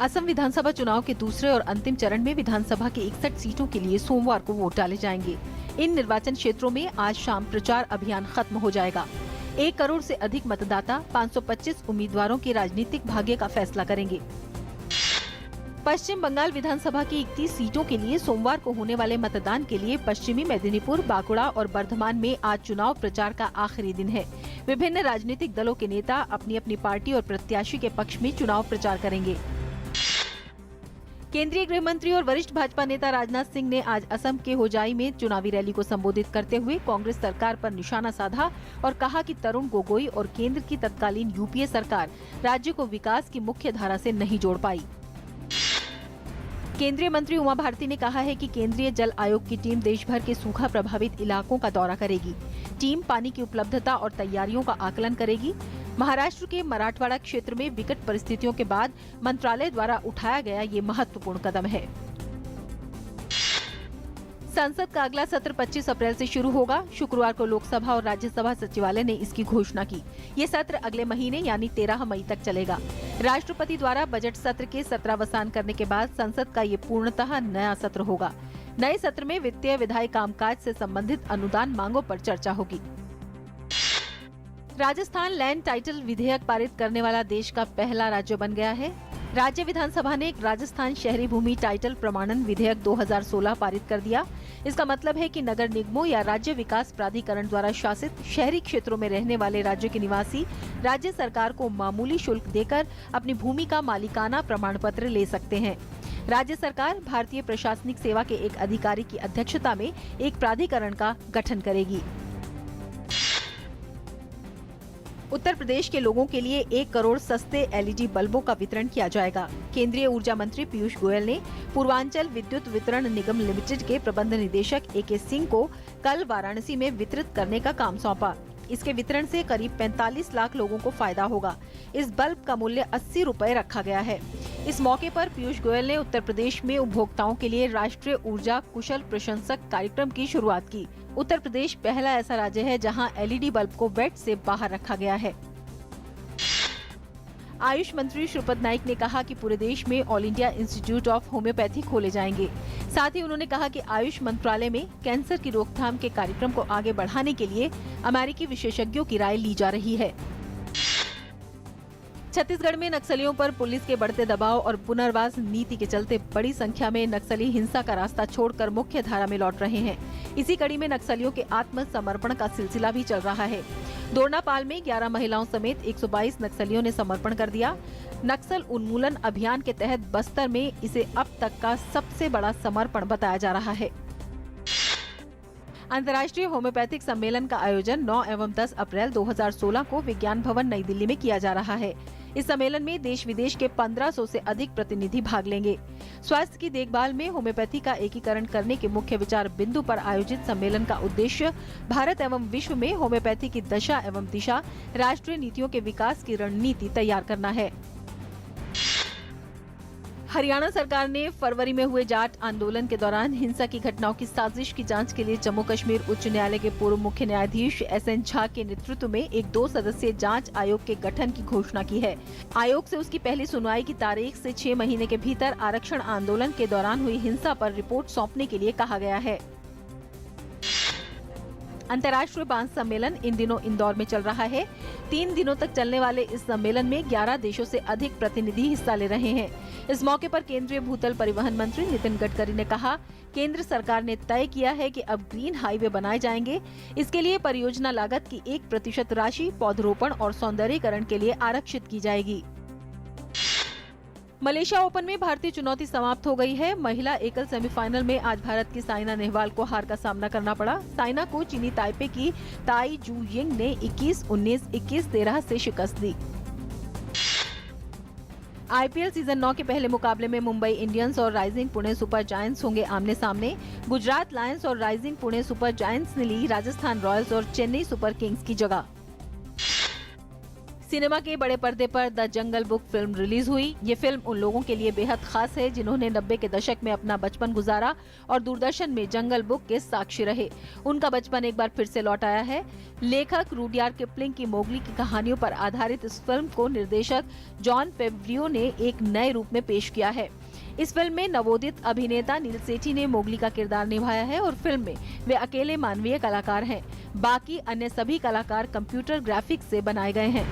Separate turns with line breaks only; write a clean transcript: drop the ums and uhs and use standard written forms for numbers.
असम विधानसभा चुनाव के दूसरे और अंतिम चरण में विधानसभा की 61 सीटों के लिए सोमवार को वोट डाले जाएंगे। इन निर्वाचन क्षेत्रों में आज शाम प्रचार अभियान खत्म हो जाएगा। 1 करोड़ से अधिक मतदाता 525 उम्मीदवारों के राजनीतिक भाग्य का फैसला करेंगे। पश्चिम बंगाल विधानसभा की 31 सीटों के लिए सोमवार को होने वाले मतदान के लिए पश्चिमी मेदिनीपुर, बांकुड़ा और बर्धमान में आज चुनाव प्रचार का आखिरी दिन है। विभिन्न राजनीतिक दलों के नेता अपनी अपनी पार्टी और प्रत्याशी के पक्ष में चुनाव प्रचार करेंगे। केंद्रीय गृह मंत्री और वरिष्ठ भाजपा नेता राजनाथ सिंह ने आज असम के होजाई में चुनावी रैली को संबोधित करते हुए कांग्रेस सरकार पर निशाना साधा और कहा कि तरुण गोगोई और केंद्र की तत्कालीन यूपीए सरकार राज्य को विकास की मुख्य धारा से नहीं जोड़ पाई। केंद्रीय मंत्री उमा भारती ने कहा है कि केंद्रीय जल आयोग की टीम देश भर के सूखा प्रभावित इलाकों का दौरा करेगी। टीम पानी की उपलब्धता और तैयारियों का आकलन करेगी। महाराष्ट्र के मराठवाड़ा क्षेत्र में विकट परिस्थितियों के बाद मंत्रालय द्वारा उठाया गया ये महत्वपूर्ण कदम है। संसद का अगला सत्र 25 अप्रैल से शुरू होगा। शुक्रवार को लोकसभा और राज्यसभा सचिवालय ने इसकी घोषणा की। ये सत्र अगले महीने यानी 13 मई तक चलेगा। राष्ट्रपति द्वारा बजट सत्र के सत्रावसान करने के बाद संसद का ये पूर्णतः नया सत्र होगा। नए सत्र में वित्तीय विधायी कामकाज से संबंधित अनुदान मांगों पर चर्चा होगी। राजस्थान लैंड टाइटल विधेयक पारित करने वाला देश का पहला राज्य बन गया है। राज्य विधानसभा ने राजस्थान शहरी भूमि टाइटल प्रमाणन विधेयक 2016 पारित कर दिया। इसका मतलब है कि नगर निगमों या राज्य विकास प्राधिकरण द्वारा शासित शहरी क्षेत्रों में रहने वाले राज्य के निवासी राज्य सरकार को मामूली शुल्क देकर अपनी भूमि का मालिकाना प्रमाण पत्र ले सकते हैं। राज्य सरकार भारतीय प्रशासनिक सेवा के एक अधिकारी की अध्यक्षता में एक प्राधिकरण का गठन करेगी। उत्तर प्रदेश के लोगों के लिए 1 करोड़ सस्ते एलईडी बल्बों का वितरण किया जाएगा। केंद्रीय ऊर्जा मंत्री पीयूष गोयल ने पूर्वांचल विद्युत वितरण निगम लिमिटेड के प्रबंध निदेशक AK सिंह को कल वाराणसी में वितरित करने का काम सौंपा। इसके वितरण से करीब 45 लाख लोगों को फायदा होगा। इस बल्ब का मूल्य 80 रुपए रखा गया है। इस मौके पर पीयूष गोयल ने उत्तर प्रदेश में उपभोक्ताओं के लिए राष्ट्रीय ऊर्जा कुशल प्रशंसक कार्यक्रम की शुरुआत की। उत्तर प्रदेश पहला ऐसा राज्य है जहां एलईडी बल्ब को वेट से बाहर रखा गया है। आयुष मंत्री श्रीपद नाइक ने कहा कि पूरे देश में all India institute of homeopathy खोले जाएंगे। साथ ही उन्होंने कहा कि आयुष मंत्रालय में कैंसर की रोकथाम के कार्यक्रम को आगे बढ़ाने के लिए अमेरिकी विशेषज्ञों की राय ली जा रही है। छत्तीसगढ़ में नक्सलियों पर पुलिस के बढ़ते दबाव और पुनर्वास नीति के चलते बड़ी संख्या में नक्सली हिंसा का रास्ता छोड़कर मुख्य धारा में लौट रहे हैं। इसी कड़ी में नक्सलियों के आत्मसमर्पण का सिलसिला भी चल रहा है। दोरनापाल में 11 महिलाओं समेत 122 नक्सलियों ने समर्पण कर दिया। नक्सल उन्मूलन अभियान के तहत बस्तर में इसे अब तक का सबसे बड़ा समर्पण बताया जा रहा है। अंतर्राष्ट्रीय होम्योपैथिक सम्मेलन का आयोजन 9 एवं 10 अप्रैल 2016 को विज्ञान भवन नई दिल्ली में किया जा रहा है। इस सम्मेलन में देश विदेश के 1500 से अधिक प्रतिनिधि भाग लेंगे। स्वास्थ्य की देखभाल में होम्योपैथी का एकीकरण करने के मुख्य विचार बिंदु पर आयोजित सम्मेलन का उद्देश्य भारत एवं विश्व में होम्योपैथी की दशा एवं दिशा, राष्ट्रीय नीतियों के विकास की रणनीति तैयार करना है। हरियाणा सरकार ने फरवरी में हुए जाट आंदोलन के दौरान हिंसा की घटनाओं की साजिश की जांच के लिए जम्मू कश्मीर उच्च न्यायालय के पूर्व मुख्य न्यायाधीश SN झा के नेतृत्व में एक 2 सदस्यीय जांच आयोग के गठन की घोषणा की है। आयोग से उसकी पहली सुनवाई की तारीख से 6 महीने के भीतर आरक्षण आंदोलन के दौरान हुई हिंसा पर रिपोर्ट सौंपने के लिए कहा गया है। अंतर्राष्ट्रीय बांस सम्मेलन इन दिनों इंदौर में चल रहा है। 3 दिनों तक चलने वाले इस सम्मेलन में 11 देशों से अधिक प्रतिनिधि हिस्सा ले रहे हैं। इस मौके पर केंद्रीय भूतल परिवहन मंत्री नितिन गडकरी ने कहा, केंद्र सरकार ने तय किया है कि अब ग्रीन हाईवे बनाए जाएंगे। इसके लिए परियोजना लागत की 1% राशि पौधरोपण और सौंदर्यीकरण के लिए आरक्षित की जाएगी। मलेशिया ओपन में भारतीय चुनौती समाप्त हो गई है। महिला एकल सेमीफाइनल में आज भारत की साइना नेहवाल को हार का सामना करना पड़ा। साइना को चीनी ताइपे की ताई जू यिंग ने 21-19, 21-13 से शिकस्त दी। IPL सीजन 9 के पहले मुकाबले में मुंबई इंडियंस और राइजिंग पुणे सुपर जायंट्स होंगे आमने सामने। गुजरात लायंस और राइजिंग पुणे सुपर जायंट्स ने ली राजस्थान रॉयल्स और चेन्नई सुपर किंग्स की जगह। सिनेमा के बड़े पर्दे पर the jungle book film release हुई। ये फिल्म उन लोगों के लिए बेहद खास है जिन्होंने 90 के दशक में अपना बचपन गुजारा और दूरदर्शन में जंगल बुक के साक्षी रहे। उनका बचपन एक बार फिर से लौट आया है। लेखक रुडयार्ड किपलिंग की मोगली की कहानियों पर आधारित इस फिल्म को निर्देशक जॉन फेवरियो ने एक नए रूप में पेश किया है। इस फिल्म में नवोदित अभिनेता नील सेठी ने मोगली का किरदार निभाया है और फिल्म में वे अकेले मानवीय कलाकार हैं। बाकी अन्य सभी कलाकार कंप्यूटर ग्राफिक्स से बनाए गए हैं।